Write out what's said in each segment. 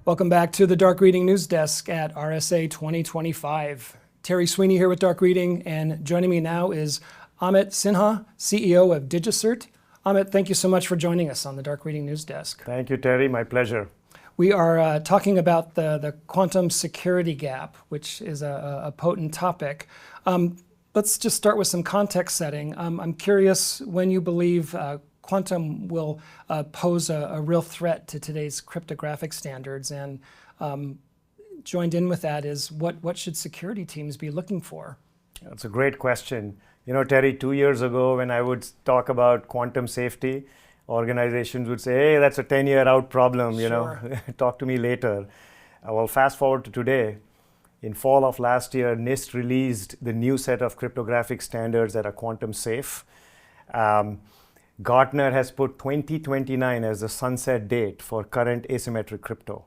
Welcome back to the Dark Reading News Desk at RSA 2025. Terry Sweeney here with Dark Reading, and joining me now is Amit Sinha, CEO of DigiCert. Amit, thank you so much for joining us on the Dark Reading News Desk. Thank you, Terry. My pleasure. We are talking about the quantum security gap, which is a potent topic. Let's just start with some context setting. I'm curious when you believe quantum will pose a real threat to today's cryptographic standards, and joined in with that is what should security teams be looking for? That's a great question. You know, Terry, 2 years ago when I would talk about quantum safety, organizations would say, hey, that's a 10-year out problem, you know, talk to me later. Well, fast forward to today. In fall of last year, NIST released the new set of cryptographic standards that are quantum safe. Gartner has put 2029 as the sunset date for current asymmetric crypto.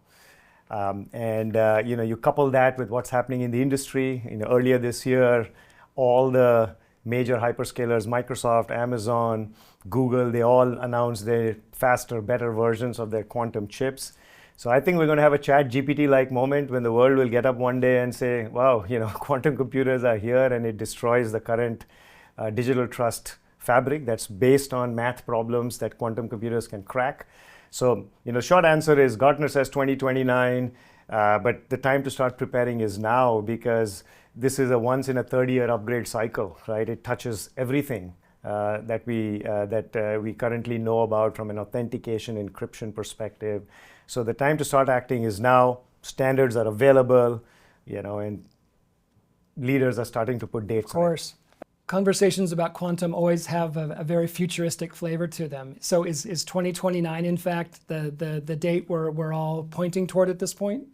You couple that with what's happening in the industry. Earlier this year, all the major hyperscalers, Microsoft, Amazon, Google, they all announced their faster, better versions of their quantum chips. So I think we're going to have a ChatGPT-like moment when the world will get up one day and say, wow, quantum computers are here, and it destroys the current digital trust fabric that's based on math problems that quantum computers can crack. So, short answer is Gartner says 2029, but the time to start preparing is now, because this is a once in a 30-year upgrade cycle, right? It touches everything that we currently know about from an authentication encryption perspective. So the time to start acting is now. Standards are available, and leaders are starting to put dates on it. Of course. Conversations about quantum always have a very futuristic flavor to them. So is 2029, in fact, the date we're all pointing toward at this point?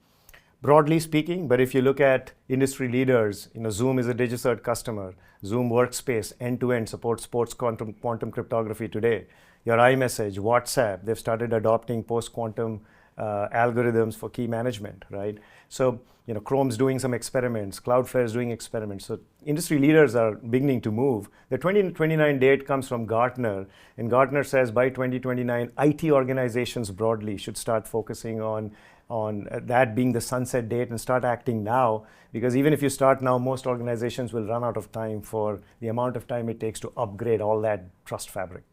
Broadly speaking, but if you look at industry leaders, Zoom is a DigiCert customer. Zoom Workspace end-to-end supports quantum cryptography today. Your iMessage, WhatsApp, they've started adopting post-quantum algorithms for key management, right? So, Chrome's doing some experiments, Cloudflare's doing experiments. So industry leaders are beginning to move. The 2029 date comes from Gartner, and Gartner says by 2029, IT organizations broadly should start focusing on that being the sunset date and start acting now, because even if you start now, most organizations will run out of time for the amount of time it takes to upgrade all that trust fabric.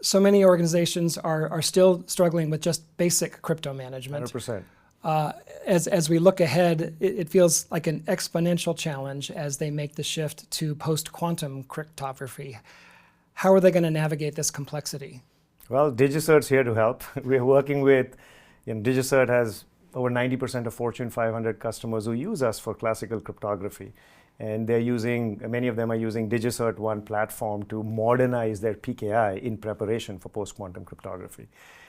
So many organizations are still struggling with just basic crypto management. 100%. As we look ahead, it feels like an exponential challenge as they make the shift to post-quantum cryptography. How are they going to navigate this complexity? Well, DigiCert's here to help. We're working with, DigiCert has over 90% of Fortune 500 customers who use us for classical cryptography. And many of them are using DigiCert One platform to modernize their PKI in preparation for post-quantum cryptography.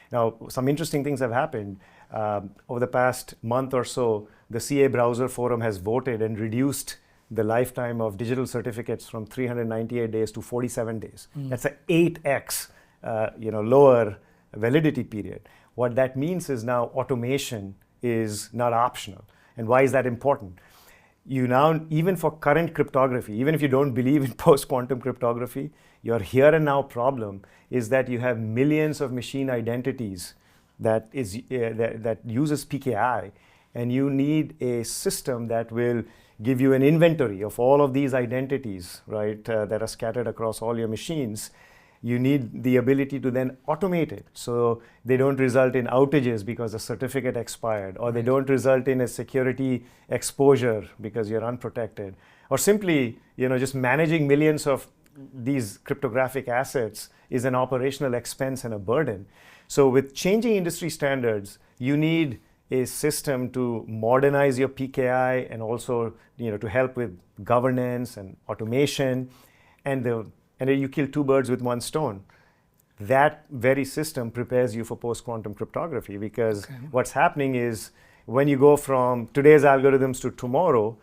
Now, some interesting things have happened. Over the past month or so, the CA Browser Forum has voted and reduced the lifetime of digital certificates from 398 days to 47 days. That's an 8x lower validity period. What that means is now automation is not optional. And why is that important? You now, even for current cryptography, even if you don't believe in post-quantum cryptography, your here and now problem is that you have millions of machine identities that uses PKI, and you need a system that will give you an inventory of all of these identities, right, that are scattered across all your machines. You need the ability to then automate it so they don't result in outages because the certificate expired, or they don't result in a security exposure because you're unprotected, or simply, just managing millions of these cryptographic assets is an operational expense and a burden. So with changing industry standards, you need a system to modernize your PKI and also, to help with governance and automation, and then you kill two birds with one stone. That very system prepares you for post-quantum cryptography, because what's happening is when you go from today's algorithms to tomorrow,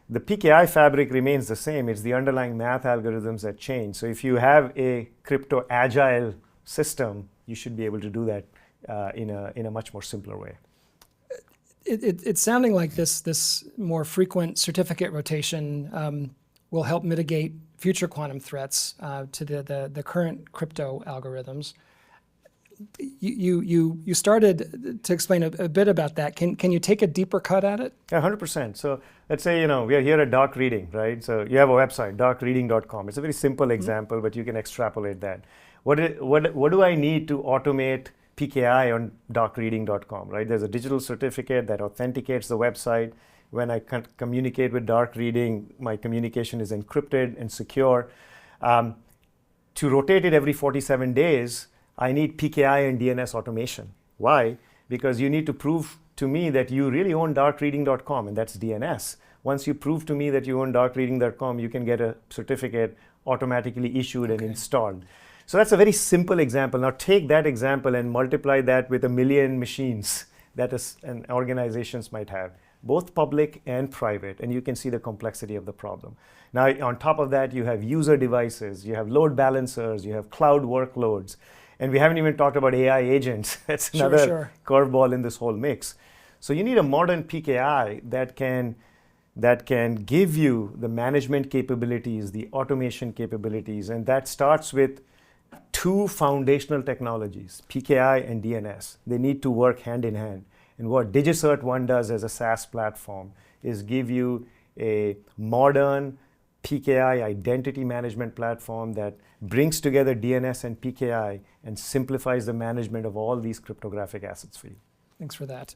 the PKI fabric remains the same. It's the underlying math algorithms that change. So if you have a crypto agile system, you should be able to do that in a much more simpler way. It's sounding like this more frequent certificate rotation will help mitigate future quantum threats to the current crypto algorithms. you started to explain a bit about that. Can you take a deeper cut at it? Yeah, 100%. So let's say, we are here at Dark Reading, right? So you have a website, darkreading.com. It's a very simple example, but you can extrapolate that. What do I need to automate PKI on darkreading.com, right? There's a digital certificate that authenticates the website. When I communicate with Dark Reading, my communication is encrypted and secure. To rotate it every 47 days, I need PKI and DNS automation. Why? Because you need to prove to me that you really own darkreading.com, and that's DNS. Once you prove to me that you own darkreading.com, you can get a certificate automatically issued and installed. So that's a very simple example. Now take that example and multiply that with 1 million machines that organizations might have, both public and private, and you can see the complexity of the problem. Now, on top of that, you have user devices, you have load balancers, you have cloud workloads, and we haven't even talked about AI agents. That's another curveball in this whole mix. So you need a modern PKI that can give you the management capabilities, the automation capabilities, and that starts with 2 foundational technologies, PKI and DNS. They need to work hand in hand. And what DigiCert 1 does as a SaaS platform is give you a modern PKI identity management platform that brings together DNS and PKI and simplifies the management of all these cryptographic assets for you. Thanks for that.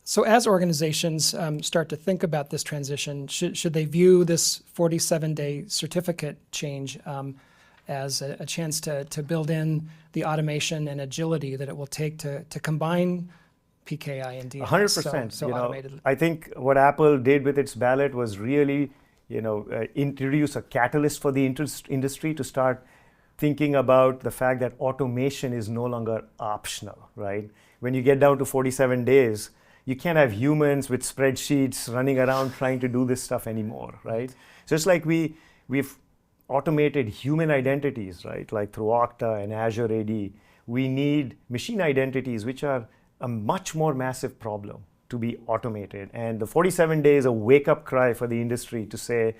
So as organizations start to think about this transition, should they view this 47-day certificate change as a chance to build in the automation and agility that it will take to combine PKI and DNS? 100%. So automated. I think what Apple did with its ballot was really, introduce a catalyst for the industry to start thinking about the fact that automation is no longer optional, right? When you get down to 47 days, you can't have humans with spreadsheets running around trying to do this stuff anymore, right? Just like we've automated human identities, right? Like through Okta and Azure AD, we need machine identities, which are a much more massive problem to be automated. And the 47 days is a wake-up cry for the industry to say,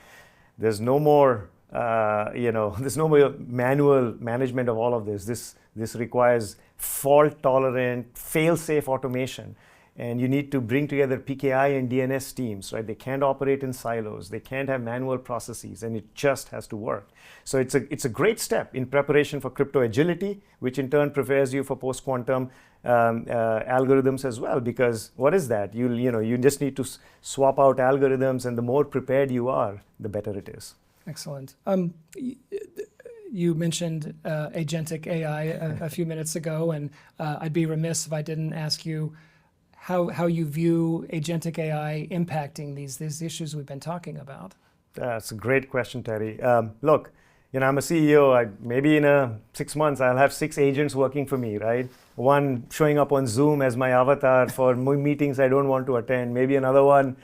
there's no more, there's no more manual management of all of this. This requires fault-tolerant, fail-safe automation. And you need to bring together PKI and DNS teams, right? They can't operate in silos. They can't have manual processes, and it just has to work. So it's a great step in preparation for crypto agility, which in turn prepares you for post-quantum algorithms as well. Because what is that? You just need to swap out algorithms, and the more prepared you are, the better it is. Excellent. You mentioned agentic AI a few minutes ago, and I'd be remiss if I didn't ask you how you view agentic AI impacting these issues we've been talking about. That's a great question, Terry. Look, I'm a CEO. Maybe in 6 months, I'll have 6 agents working for me, right? One showing up on Zoom as my avatar for meetings I don't want to attend. Maybe another one,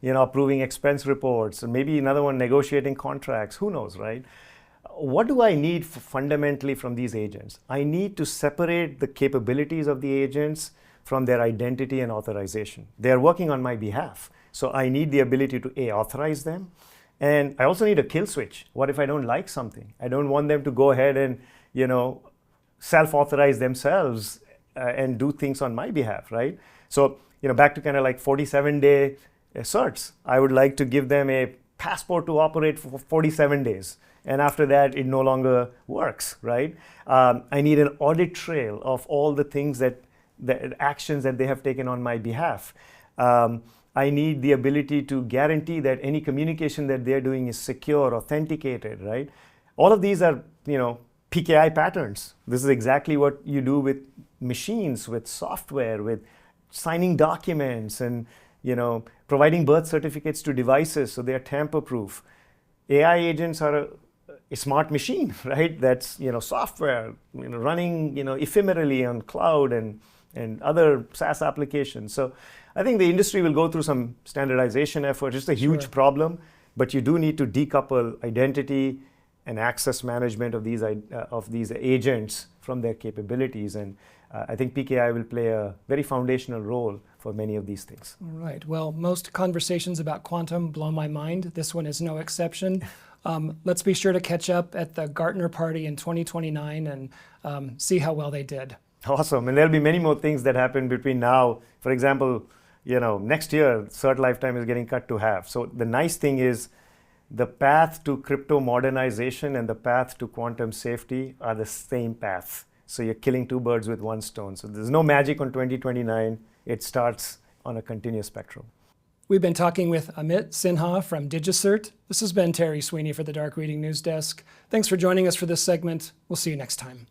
approving expense reports. And maybe another one negotiating contracts. Who knows, right? What do I need fundamentally from these agents? I need to separate the capabilities of the agents from their identity and authorization. They're working on my behalf. So I need the ability to authorize them. And I also need a kill switch. What if I don't like something? I don't want them to go ahead and, self-authorize themselves and do things on my behalf, right? So, back to kind of like 47-day certs. I would like to give them a passport to operate for 47 days. And after that, it no longer works, right? I need an audit trail of all the things the actions that they have taken on my behalf. I need the ability to guarantee that any communication that they're doing is secure, authenticated, right? All of these are, PKI patterns. This is exactly what you do with machines, with software, with signing documents and, providing birth certificates to devices so they are tamper-proof. AI agents are a smart machine, right? That's, software, running, ephemerally on cloud and other SaaS applications. So I think the industry will go through some standardization efforts. It's a huge problem, but you do need to decouple identity and access management of these agents from their capabilities. And I think PKI will play a very foundational role for many of these things. All right. Well, most conversations about quantum blow my mind. This one is no exception. Let's be sure to catch up at the Gartner party in 2029 and see how well they did. Awesome. And there'll be many more things that happen between now. For example, next year, cert lifetime is getting cut to half. So the nice thing is the path to crypto modernization and the path to quantum safety are the same path. So you're killing two birds with one stone. So there's no magic on 2029. It starts on a continuous spectrum. We've been talking with Amit Sinha from DigiCert. This has been Terry Sweeney for the Dark Reading News Desk. Thanks for joining us for this segment. We'll see you next time.